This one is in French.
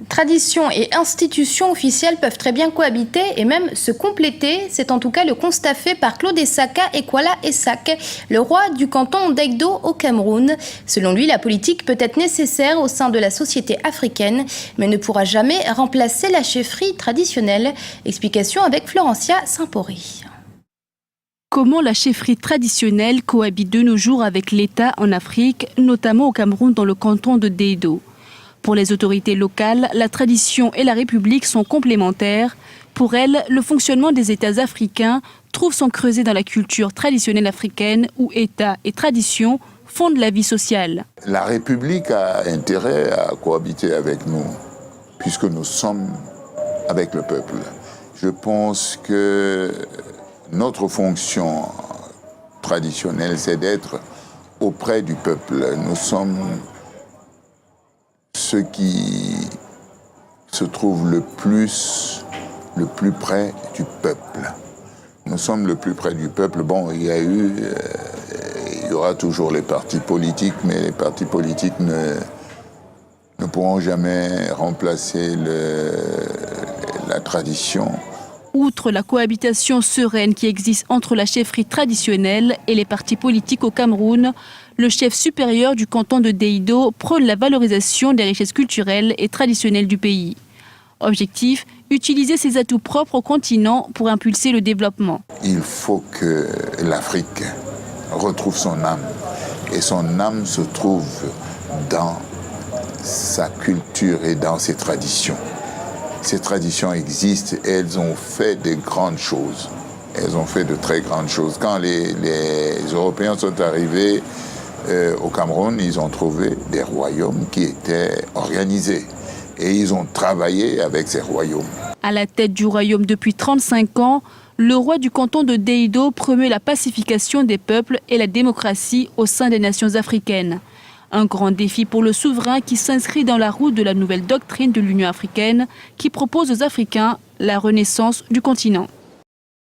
Tradition et institutions officielles peuvent très bien cohabiter et même se compléter. C'est en tout cas le constat fait par Claude Essaka Ekwala Essak, le roi du canton d'Edo au Cameroun. Selon lui, la politique peut être nécessaire au sein de la société africaine, mais ne pourra jamais remplacer la chefferie traditionnelle. Explication avec Florencia Saint-Pory. Comment la chefferie traditionnelle cohabite de nos jours avec l'État en Afrique, notamment au Cameroun dans le canton de Dedo. Pour les autorités locales, la tradition et la République sont complémentaires. Pour elles, le fonctionnement des États africains trouve son creuset dans la culture traditionnelle africaine où État et tradition fondent la vie sociale. La République a intérêt à cohabiter avec nous, puisque nous sommes avec le peuple. Je pense que notre fonction traditionnelle, c'est d'être auprès du peuple. Nous sommes ceux qui se trouvent le plus près du peuple. Nous sommes le plus près du peuple. Bon, il y aura toujours les partis politiques, mais les partis politiques ne pourront jamais remplacer la tradition. Outre la cohabitation sereine qui existe entre la chefferie traditionnelle et les partis politiques au Cameroun, le chef supérieur du canton de Dedo prône la valorisation des richesses culturelles et traditionnelles du pays. Objectif, utiliser ses atouts propres au continent pour impulser le développement. Il faut que l'Afrique retrouve son âme. Et son âme se trouve dans sa culture et dans ses traditions. Ces traditions existent et elles ont fait de grandes choses. Elles ont fait de très grandes choses. Quand les Européens sont arrivés au Cameroun, ils ont trouvé des royaumes qui étaient organisés. Et ils ont travaillé avec ces royaumes. À la tête du royaume depuis 35 ans, le roi du canton de Dedo promeut la pacification des peuples et la démocratie au sein des nations africaines. Un grand défi pour le souverain qui s'inscrit dans la route de la nouvelle doctrine de l'Union africaine qui propose aux Africains la renaissance du continent.